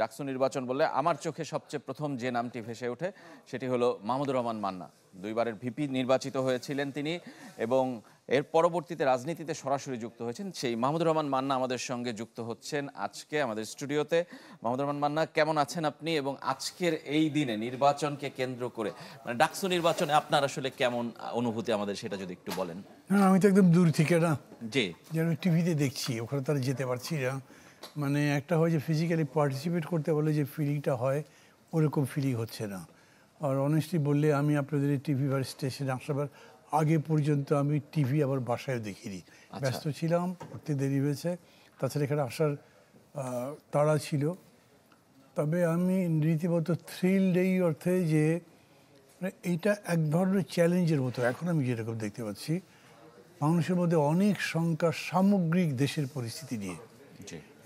ডাকসু নির্বাচন বললে আমার চোখে সবচেয়ে প্রথম যে নামটি ভেসে ওঠে সেটি হলো মাহমুদুর রহমান মান্না। দুইবারের ভিপি নির্বাচিত হয়েছিলেন তিনি এবং এর পরবর্তীতে রাজনীতিতে সরাসরি যুক্ত হয়েছেন। সেই মাহমুদুর রহমান মান্না আমাদের সঙ্গে যুক্ত হচ্ছেন আজকে আমাদের স্টুডিওতে। মাহমুদুর রহমান মান্না, কেমন আছেন আপনি? এবং আজকের এই দিনে নির্বাচনকে কেন্দ্র করে মানে ডাকসু নির্বাচনে আপনার আসলে কেমন অনুভূতি আমাদের সেটা যদি একটু বলেন। আমি তো একদম দূর থেকে না, জি, যেন টিভিতে দেখছি, ওখানে তারা যেতে পারছি না। মানে একটা হয় যে ফিজিক্যালি পার্টিসিপেট করতে বলে যে ফিলিংটা হয়, ওরকম ফিলিং হচ্ছে না। আর অনেস্টলি বললে আমি আপনাদের এই টিভি বা স্টেশনে আসাবার আগে পর্যন্ত আমি টিভি আবার বাসায় দেখিনি, ব্যস্ত ছিলাম, উঠতে দেরি হয়েছে, তাছাড়া এখানে আসার তাড়া ছিল। তবে আমি রীতিমতো থ্রিলড এই অর্থে যে এইটা এক ধরনের চ্যালেঞ্জের মতো। এখন আমি যেরকম দেখতে পাচ্ছি মানুষের মধ্যে অনেক শঙ্কা সামগ্রিক দেশের পরিস্থিতি নিয়ে,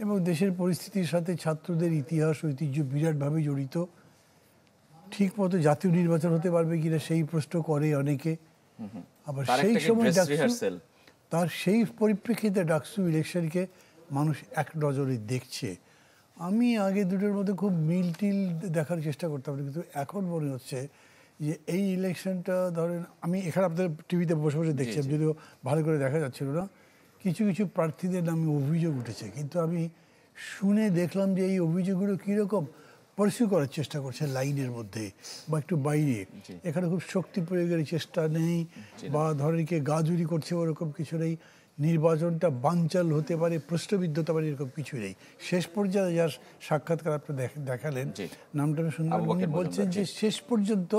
এবং দেশের পরিস্থিতির সাথে ছাত্রদের ইতিহাস ঐতিহ্য বিরাটভাবে জড়িত। ঠিক মতো জাতীয় নির্বাচন হতে পারবে কিনা সেই প্রশ্ন করে অনেকে। আবার সেই সময় তার সেই পরিপ্রেক্ষিতে ডাকসু ইলেকশনকে মানুষ এক নজরে দেখছে। আমি আগে দুটোর মধ্যে খুব মিল টিল দেখার চেষ্টা করতাম, কিন্তু এখন মনে হচ্ছে যে এই ইলেকশনটা ধরেন, আমি এখানে আপনাদের টিভিতে বসে বসে দেখছিলাম, যদিও ভালো করে দেখা যাচ্ছিল না, কিছু কিছু প্রার্থীদের নামে অভিযোগ উঠেছে, কিন্তু আমি শুনে দেখলাম যে এই অভিযোগগুলো কীরকম পারসিউ করার চেষ্টা করছে লাইনের মধ্যে বা একটু বাইরে। এখানে খুব শক্তি প্রয়োগের চেষ্টা নেই, বা ধরেন কে গাজুরি করছে ওরকম কিছু নেই। নির্বাচনটা বানচাল হতে পারে, প্রশ্নবিদ্ধ হতে পারে, এরকম কিছু নেই। শেষ পর্যায়ে যার সাক্ষাৎকার আপনি দেখালেন, নামটা আমি শুনলাম, উনি বলছেন যে শেষ পর্যন্ত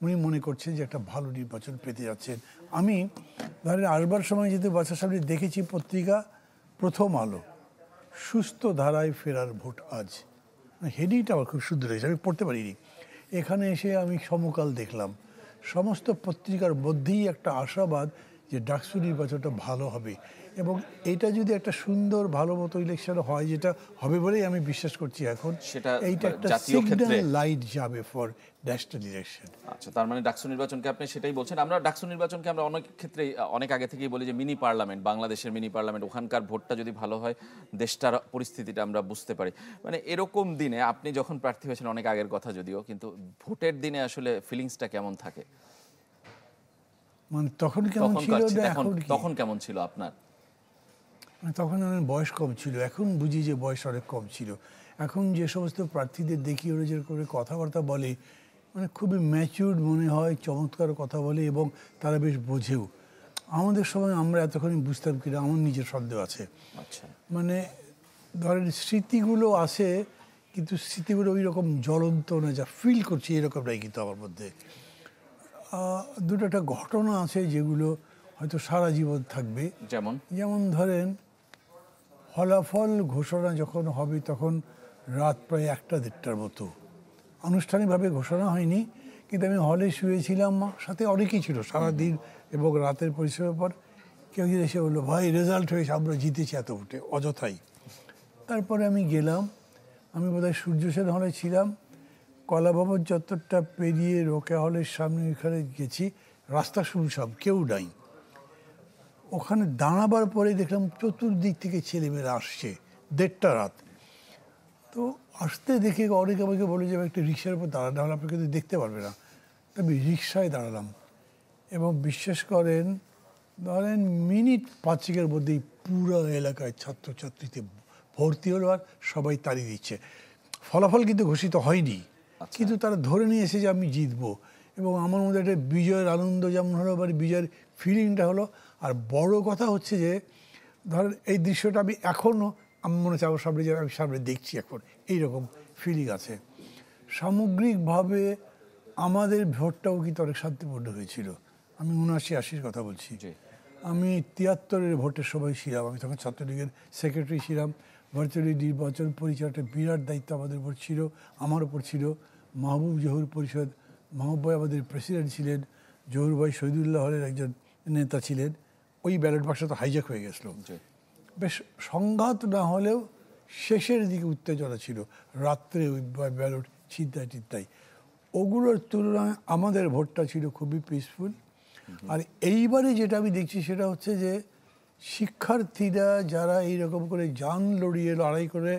উনি মনে করছেন যে একটা ভালো নির্বাচন পেতে যাচ্ছেন। আমি ধরেন আসবার সময় যেহেতু বাচ্চার সামনে দেখেছি পত্রিকা প্রথম আলো, সুস্থ ধারায় ফেরার ভোট আজ, হেডিংটা আমার খুব সুন্দর হয়েছে, আমি পড়তে পারিনি। এখানে এসে আমি সমকাল দেখলাম, সমস্ত পত্রিকার মধ্যেই একটা আশাবাদ যে ডাকসু নির্বাচনটা ভালো হবে, এবং এটা যদি একটা সুন্দর ভালো মতো ইলেকশন হয়, যেটা হবে বলেই আমি বিশ্বাস করছি এখন, সেটা এইটা একটা সিগন্যাল লাইট যাবে ফর ন্যাশনাল ইলেকশন। আচ্ছা, তার মানে ডাকসু নির্বাচনকে আপনি সেটাই বলছেন। আমরা ডাকসু নির্বাচনকে আমরা অনেক ক্ষেত্রে অনেক আগে থেকেই বলি যে মিনি পার্লামেন্ট, বাংলাদেশের মিনি পার্লামেন্ট। ওখানকার ভোটটা যদি ভালো হয় দেশটার পরিস্থিতিটা আমরা বুঝতে পারি। মানে এরকম দিনে আপনি যখন প্রার্থী হয়েছেন, অনেক আগের কথা যদিও, কিন্তু ভোটের দিনে আসলে ফিলিংসটা কেমন থাকে? মানে তখন কেমন ছিল, তখন কেমন ছিল আপনার? মানে তখন আমার বয়স কম ছিল, এখন বুঝি যে বয়স অনেক কম ছিল। এখন যে সমস্ত প্রার্থীদের দেখি ওরা যে করে কথাবার্তা বলে, মানে খুবই ম্যাচিউরড মনে হয়, চমৎকার কথা বলে, এবং তারা বেশ বোঝেও। আমাদের সময় আমরা এতক্ষণ বুঝতাম কিনা আমার নিজের সন্দেহ আছে। আচ্ছা, মানে ধরেন স্মৃতিগুলো আছে, কিন্তু স্মৃতিগুলো ওই রকম জ্বলন্ত না, যা ফিল করছি এরকম নাই। কিন্তু আমার মধ্যে দুটো একটা ঘটনা আছে যেগুলো হয়তো সারা জীবন থাকবে। যেমন ধরেন ফলাফল ঘোষণা যখন হবে তখন রাত প্রায় 1টা-1:30টার মতো, আনুষ্ঠানিকভাবে ঘোষণা হয়নি, কিন্তু আমি হলে শুয়েছিলাম, সাথে অনেকেই ছিল সারাদিন এবং রাতের পরিশ্রমের পর। কেউ এসে বললো, ভাই রেজাল্ট হয়েছে, আমরা জিতেছি এত ভোটে, অযথাই। তারপরে আমি গেলাম, আমি বোধহয় সূর্য সেন হলে ছিলাম, কলাভবন চত্বরটা পেরিয়ে রোকেয়া হলের সামনে ওইখানে গেছি, রাস্তা শুনশাম, কেউ নাই। ওখানে দাঁড়াবার পরে দেখলাম চতুর্দিক থেকে ছেলেমেয়েরা আসছে, 1:30টা রাত। তো আসতে দেখে অনেকে আমাকে বলে যে একটা রিক্সার উপর দাঁড়ানো হলে আপনি কিন্তু দেখতে পারবে না। আমি রিক্সায় দাঁড়ালাম, এবং বিশ্বাস করেন ধরেন মিনিট 5-এর মধ্যেই পুরো এলাকায় ছাত্রছাত্রীতে ভর্তি হলো, আর সবাই তাড়ি দিচ্ছে। ফলাফল কিন্তু ঘোষিত হয়নি, কিন্তু তারা ধরে নিয়েছে যে আমি জিতবো, এবং আমার মধ্যে একটা বিজয়ের আনন্দ যেমন হলো, মানে বিজয়ের ফিলিংটা হলো। আর বড় কথা হচ্ছে যে ধরেন এই দৃশ্যটা আমি এখনও, আমি মনে হচ্ছে আমার সামনে যে আমি সামনে দেখছি এখন, এইরকম ফিলিং আছে। সামগ্রিকভাবে আমাদের ভোটটাও কিন্তু অনেক শান্তিপূর্ণ হয়েছিল। আমি 79-80-র কথা বলছি। আমি 73-এর ভোটের সময় ছিলাম, আমি তখন ছাত্রলীগের সেক্রেটারি ছিলাম। ভার্চুয়ালি নির্বাচন পরিচালনার বিরাট দায়িত্ব আমাদের উপর ছিল, আমার উপর ছিল। মাহবুব জহুর পরিষদ, মাহবুব ভাই আমাদের প্রেসিডেন্ট ছিলেন, জহুর ভাই শহীদুল্লাহ হলের একজন নেতা ছিলেন। ওই ব্যালট বাক্স তো হাইজ্যাক হয়ে গেছিল। বেশ সংঘাত না হলেও শেষের দিকে উত্তেজনা ছিল, রাত্রে ওই ব্যালট ছিনতাই টিনতাই। ওগুলোর তুলনায় আমাদের ভোটটা ছিল খুবই পিসফুল। আর এইবারে যেটা আমি দেখছি সেটা হচ্ছে যে শিক্ষার্থীরা যারা এইরকম করে জান লড়িয়ে লড়াই করে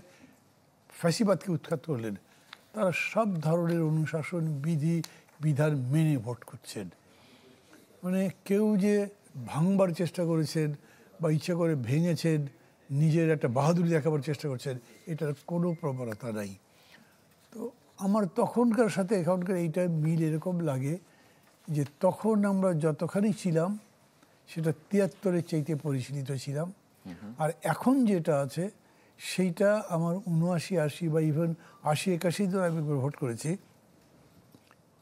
ফ্যাসিবাদকে উৎখাত করলেন, তারা সব ধরনের অনুশাসন বিধি বিধান মেনে ভোট করছেন। মানে কেউ যে ভাঙবার চেষ্টা করেছেন বা ইচ্ছা করে ভেঙেছেন, নিজের একটা বাহাদুরি দেখাবার চেষ্টা করছেন, এটার কোনো প্রবণতা নাই। তো আমার তখনকার সাথে এখনকার এইটা মিল এরকম লাগে যে তখন আমরা যতখানি ছিলাম সেটা ৭৩-এর চাইতে পরিশীলিত ছিলাম, আর এখন যেটা আছে সেইটা আমার ৭৯-৮০ বা ইভেন ৮০-৮১ আমি ভোট করেছি,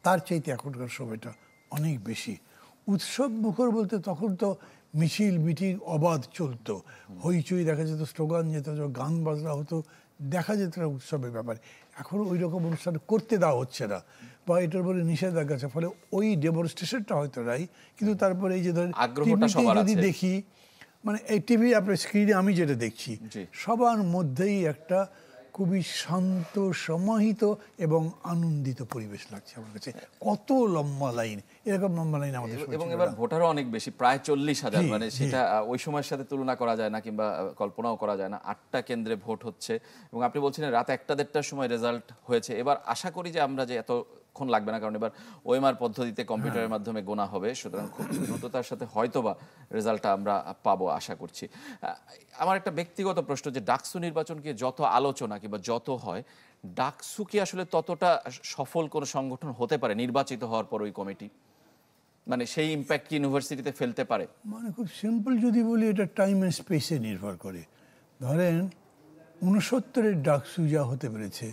তার চাইতে এখনকার সময়টা অনেক বেশি উৎসব মুখর। বলতে তখন তো মিছিল মিটিং অবাধ চলতো, হইচই দেখা যেত, স্লোগান যেত, গান বাজনা হতো, দেখা যেত না উৎসবের ব্যাপারে। এখন ওই রকম অনুষ্ঠান করতে দেওয়া হচ্ছে না বা এটার উপরে নিষেধাজ্ঞা আছে, ফলে ওই ডেমনস্ট্রেশনটা হয়তো নাই। কিন্তু তারপরে এই যে ধরেন টিভিতে যদি দেখি, মানে এই টিভি আপনার স্ক্রিনে আমি যেটা দেখছি, সবার মধ্যেই একটা খুবই শান্ত সমাহিত এবং আনন্দিত পরিবেশ লাগছে আমার কাছে। কত লম্বা লাইন, এরকম লম্বা লাইন আমাদের, এবং এবার ভোটারও অনেক বেশি, প্রায় ৪০,০০০। মানে সেটা ওই সময়ের সাথে তুলনা করা যায় না কিংবা কল্পনাও করা যায় না। ৮টা কেন্দ্রে ভোট হচ্ছে এবং আপনি বলছিলেন রাত ১টা-১.৫টার সময় রেজাল্ট হয়েছে। এবার আশা করি যে আমরা যে এতক্ষণ লাগবে না, কারণ এবার ওএমআর পদ্ধতিতে কম্পিউটারের মাধ্যমে গোনা হবে, সুতরাং খুব দ্রুততার সাথে হয়তোবা রেজাল্টটা আমরা পাবো আশা করছি। আমার একটা ব্যক্তিগত প্রশ্ন, যে ডাকসু নির্বাচনকে যত আলোচনা কিংবা যত হয়, ডাকসু কি আসলে ততটা সফল কোনো সংগঠন হতে পারে নির্বাচিত হওয়ার পর ওই কমিটি? মানে সেই ইম্প্যাক্ট কি ইউনিভার্সিটিতে ফেলতে পারে? মানে খুব সিম্পল যদি বলি, এটা টাইম অ্যান্ড স্পেসে নির্ভর করে। ধরেন ৬৯-এর ডাকসু যা হতে পেরেছে,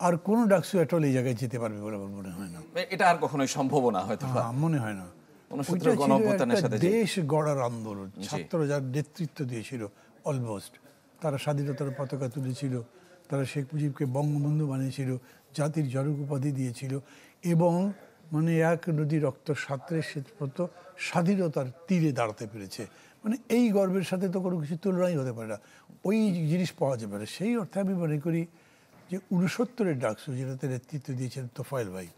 আর কোনো ডাকসু এটল এই জায়গায় যেতে পারবে বলে আমার মনে হয় না। এটা আর কখনোই সম্ভব না, হয়তো মনে হয় না। ওইটা ছিল একটা দেশ গড়ার আন্দোলন, ছাত্র যার নেতৃত্ব দিয়েছিল অলমোস্ট, তারা স্বাধীনতার পতাকা তুলেছিল, তারা শেখ মুজিবকে বঙ্গবন্ধু বানিয়েছিল, জাতির জনক উপাধি দিয়েছিল, এবং মানে এক নদী রক্ত সাঁতরে শেষ পর্যন্ত স্বাধীনতার তীরে দাঁড়াতে পেরেছে। মানে এই গর্বের সাথে তো কোনো কিছু তুলনাই হতে পারে না, ওই জিনিস পাওয়া যাবে না। সেই অর্থে আমি মনে করি যে ৬৯-এর ডাকসু, যেটাতে নেতৃত্ব দিয়েছেন তোফায়েল ভাই,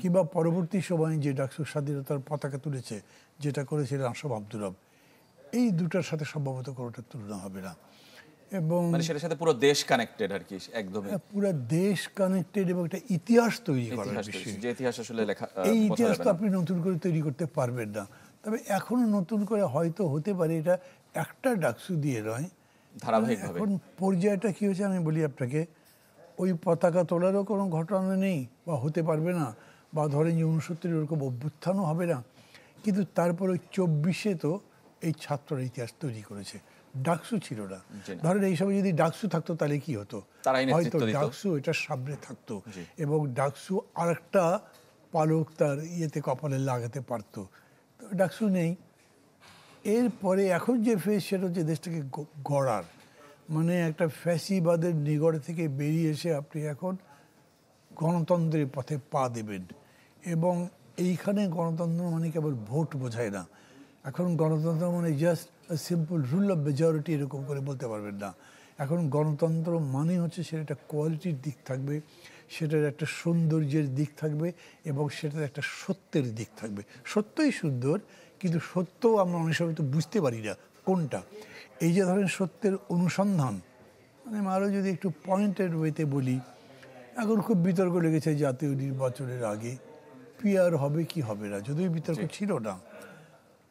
কিংবা পরবর্তী সময়ে যে ডাকসু স্বাধীনতার পতাকা তুলেছে, যেটা করেছিলেন আশরাফ আব্দুর রব, এই দুটার সাথে সম্ভবত কোনোটার তুলনা হবে না। এবং সেটার সাথে পুরো দেশ কানেক্টেড আর কি, একদমই পুরো দেশ কানেক্টেড, এবং একটা ইতিহাস তৈরি করার বিষয়। যে ইতিহাস আসলে লেখা, এই ইতিহাস তো আপনি নতুন করে তৈরি করতে পারবেন না। তবে এখনো নতুন করে হয়তো হতে পারে, এটা একটা ডাকসু দিয়ে নয়, ধারাবাহিকভাবে। এখন পর্যায়টা কি হয়েছে আমি বলি আপনাকে, ওই পতাকা তোলারও কোনো ঘটনা নেই বা হতে পারবে না, বা ধরেন যে ৬৯ ওরকম অভ্যুত্থানও হবে না, কিন্তু তারপরে ২৪-এ তো এই ছাত্ররা ইতিহাস তৈরি করেছে, ডাকসু ছিল না। ধরেন এই সময় যদি ডাকসু থাকতো তাহলে কি হতো, হয়তো ডাকসু এটার সামনে থাকতো এবং ডাকসু আরেকটা পালক তার ইয়েতে কপালে লাগাতে পারতো। ডাকসু নেই। এরপরে এখন যে ফেজ, সেটা হচ্ছে দেশটাকে গড়ার, মানে একটা ফ্যাসিবাদের নিগড় থেকে বেরিয়ে এসে আপনি এখন গণতন্ত্রের পথে পা দেবেন। এবং এইখানে গণতন্ত্র মানে কেবল ভোট বোঝায় না, এখন গণতন্ত্র মানে just simple rule of majority এরকম করে বলতে পারবেন না। এখন গণতন্ত্র মানে হচ্ছে সেটা একটা কোয়ালিটির দিক থাকবে, সেটার একটা সৌন্দর্যের দিক থাকবে, এবং সেটার একটা সত্যের দিক থাকবে। সত্যই সুন্দর, কিন্তু সত্যও আমরা অনেক সময় তো বুঝতে পারি না কোনটা। এই যে ধরেন সত্যের অনুসন্ধান, মানে আরও যদি একটু পয়েন্টেড ওয়েতে বলি, এখন খুব বিতর্ক লেগেছে জাতীয় নির্বাচনের আগে, পিআর হবে কি হবে না, যদিও বিতর্ক ছিল না।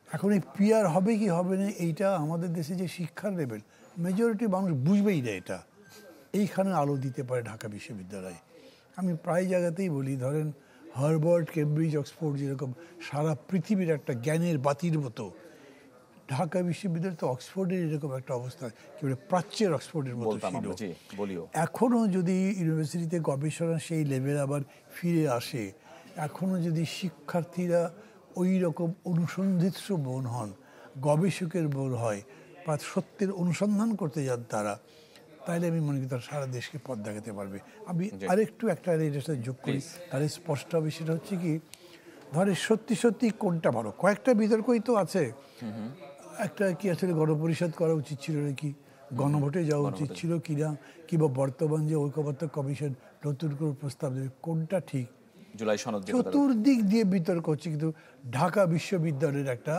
এখন এই পিআর হবে কি হবে না, এইটা আমাদের দেশে যে শিক্ষার লেভেল, মেজরিটি মানুষ বুঝবেই না এটা। এইখানে আলো দিতে পারে ঢাকা বিশ্ববিদ্যালয়। আমি প্রায় জায়গাতেই বলি, ধরেন হার্ভার্ড, কেমব্রিজ, অক্সফোর্ড যেরকম সারা পৃথিবীর একটা জ্ঞানের বাতির মতো, ঢাকা বিশ্ববিদ্যালয় তো অক্সফোর্ডের এরকম একটা অবস্থা, কি বলে প্রাচ্যের অক্সফোর্ডের মতো ছিল। এখনও যদি ইউনিভার্সিটিতে গবেষণা সেই লেভেল আবার ফিরে আসে, এখনও যদি শিক্ষার্থীরা ওই রকম অনুসন্ধিৎস মন হন, গবেষকের মন হয়, বা সত্যের অনুসন্ধান করতে যান তারা, তাহলে আমি মনে করি তারা সারা দেশকে পথ দেখাতে পারবে। আমি আরেকটু একটা এটার সাথে যোগ করি, তাহলে স্পষ্ট হবে। সেটা হচ্ছে কি, ধরে সত্যি সত্যি কোনটা ভালো, কয়েকটা বিতর্কই তো আছে। একটা কি আসলে গণপরিষদ করা উচিত ছিল নাকি, গণভোটে যাওয়া উচিত ছিল কিনা, কিংবা বর্তমান যে ঐক্যবদ্ধ কমিশন নতুন করে প্রস্তাব দেবে, কোনটা ঠিক, চতুর্দিক দিয়ে বিতর্ক হচ্ছে। কিন্তু ঢাকা বিশ্ববিদ্যালয়ের একটা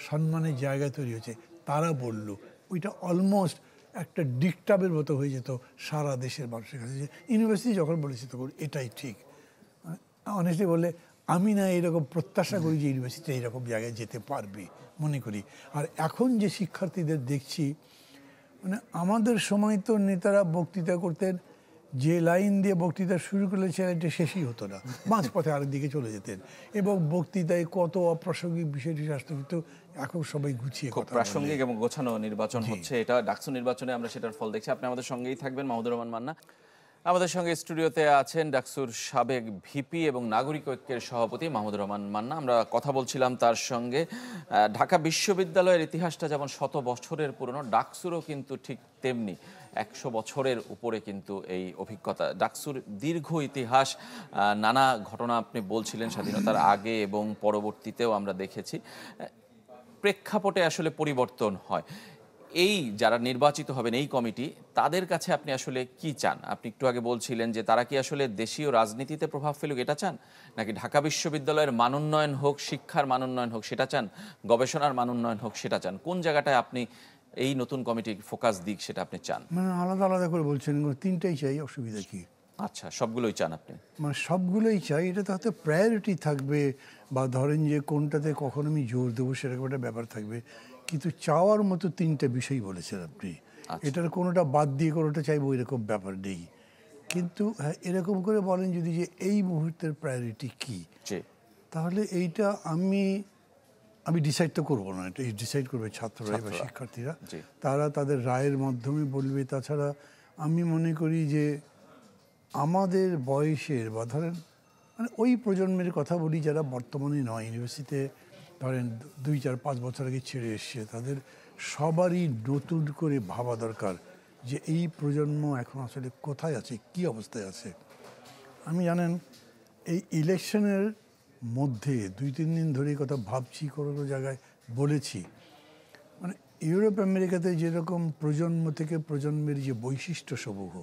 সম্মানের জায়গা তৈরি হয়েছে, তারা বলল ওইটা অলমোস্ট একটা ডিকটাবের মতো হয়ে যেত সারা দেশের মানুষের কাছে, যে ইউনিভার্সিটি যখন বলেছে তখন এটাই ঠিক। অনেস্টলি বললে আমি না এরকম প্রত্যাশা করি যে ইউনিভার্সিটি এইরকম জায়গায় যেতে পারবে মনে করি। আর এখন যে শিক্ষার্থীদের দেখছি, মানে আমাদের সময় তো নেতারা বক্তৃতা করতেন, যে লাইন দিয়ে বক্তৃতা শুরু করলে সেটা শেষই হতো না, মাঝপথে আরেক দিকে চলে যেতেন, এবং বক্তৃতায় কত অপ্রাসঙ্গিক বিষয়টি আসতো, কিন্তু এখন সবাই গুছিয়ে খুব কথা প্রাসঙ্গিক বলে। এবং গোছানো নির্বাচন হচ্ছে, এটা ডাকসু নির্বাচনে আমরা সেটার ফল দেখছি। আপনি আমাদের সঙ্গেই থাকবেন, মাহমুদুর রহমান মান্না। আমাদের সঙ্গে স্টুডিওতে আছেন ডাকসুর সাবেক ভিপি এবং নাগরিক ঐক্যের সভাপতি মাহমুদুর রহমান মান্না। আমরা কথা বলছিলাম তার সঙ্গে। ঢাকা বিশ্ববিদ্যালয়ের ইতিহাসটা যেমন শত বছরের পুরনো, ডাকসুরও কিন্তু ঠিক তেমনি 100 বছরের উপরে কিন্তু এই অভিজ্ঞতা। ডাকসুর দীর্ঘ ইতিহাস, নানা ঘটনা আপনি বলছিলেন স্বাধীনতার আগে এবং পরবর্তীতেও আমরা দেখেছি। প্রেক্ষাপটে আসলে পরিবর্তন হয়। এই যারা নির্বাচিত হবেন এই কমিটি, তাদের কাছে আপনি আসলে কি চান? আপনি একটু আগে বলছিলেন যে তারা কি আসলে দেশীয় রাজনীতিতে প্রভাব ফেলুক এটা চান, নাকি ঢাকা বিশ্ববিদ্যালয়ের মানোন্নয়ন হোক, শিক্ষার মানোন্নয়ন হোক সেটা চান, গবেষণার মানোন্নয়ন হোক সেটা চান? কোন জায়গাটায় আপনি এই নতুন কমিটি ফোকাস দিক সেটা আপনি চান? মানে আলাদা আলাদা করে বলছেন, তিনটাই চাই, অসুবিধা কি? আচ্ছা, সবগুলোই চান আপনি? মানে সবগুলোই চাই, এটা তো হয়তো প্রায়োরিটি থাকবে, বা ধরেন যে কোনটাতে কখন আমি জোর দেবো সেরকম একটা ব্যাপার থাকবে, কিন্তু চাওয়ার মতো তিনটা বিষয় বলেছেন আপনি। এটার কোনোটা বাদ দিয়ে কোনোটা চাইবো এরকম ব্যাপার নেই, কিন্তু হ্যাঁ এরকম করে বলেন যদি যে এই মুহূর্তের প্রায়োরিটি কি, তাহলে এইটা আমি ডিসাইড তো করবো না, এটা ডিসাইড করবে ছাত্ররা বা শিক্ষার্থীরা, তারা তাদের রায়ের মাধ্যমে বলবে। তাছাড়া আমি মনে করি যে আমাদের বয়সের বা ধরেন মানে ওই প্রজন্মের কথা বলি যারা বর্তমানে নয়, ইউনিভার্সিটিতে ধরেন 2-4-5 বছর আগে ছেড়ে এসছে, তাদের সবারই নতুন করে ভাবা দরকার যে এই প্রজন্ম এখন আসলে কোথায় আছে, কি অবস্থায় আছে। আমি জানেন এই ইলেকশনের মধ্যে 2-3 দিন ধরে কথা ভাবছি, কোনো জায়গায় বলেছি, মানে ইউরোপ আমেরিকাতে যেরকম প্রজন্ম থেকে প্রজন্মের যে বৈশিষ্ট্য সমূহ,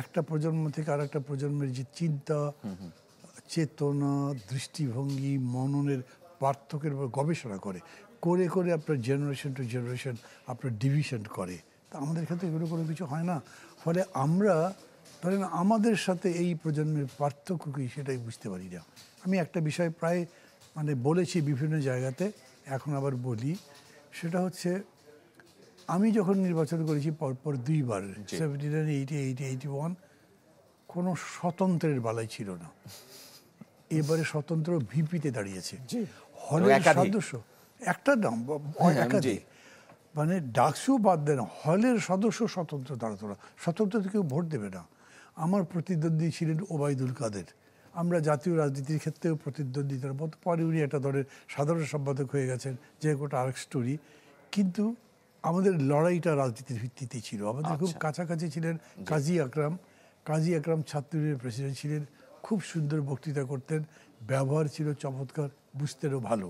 একটা প্রজন্ম থেকে আর একটা প্রজন্মের যে চিন্তা চেতনা দৃষ্টিভঙ্গি মননের পার্থক্যের উপর গবেষণা করে করে করে আপনার জেনারেশন টু জেনারেশন আপনার ডিভিশন করে, তা আমাদের ক্ষেত্রে এগুলো কোনো কিছু হয় না। ফলে আমরা ধরেন আমাদের সাথে এই প্রজন্মের পার্থক্য কী সেটাই বুঝতে পারি না। আমি একটা বিষয় প্রায় মানে বলেছি বিভিন্ন জায়গাতে, এখন আবার বলি, সেটা হচ্ছে আমি যখন নির্বাচন করেছি পরপর 2 বার, 79, 80, 80, 81, কোনো স্বতন্ত্রের বালাই ছিল না। এবারে স্বতন্ত্র ভিপিতে দাঁড়িয়েছে, হলের সদস্য একটা নাম একাধিক, মানে ডাকসু বাদ দেন, হলের সদস্য স্বতন্ত্র দাঁড়াতো না, স্বতন্ত্র কেউ ভোট দেবে না। আমার প্রতিদ্বন্দ্বী ছিলেন ওবায়দুল কাদের, আমরা জাতীয় রাজনীতির ক্ষেত্রেও প্রতিদ্বন্দ্বিতার মতো, পরে উনি একটা দলের সাধারণ সম্পাদক হয়ে গেছেন, যে ওটা আরেক স্টোরি। কিন্তু আমাদের লড়াইটা রাজনীতির ভিত্তিতেই ছিল। আমাদের খুব কাছাকাছি ছিলেন কাজী আকরাম। কাজী আকরাম ছাত্রলীগের প্রেসিডেন্ট ছিলেন, খুব সুন্দর বক্তৃতা করতেন, ব্যবহার ছিল চমৎকার, বুঝতেনও ভালো।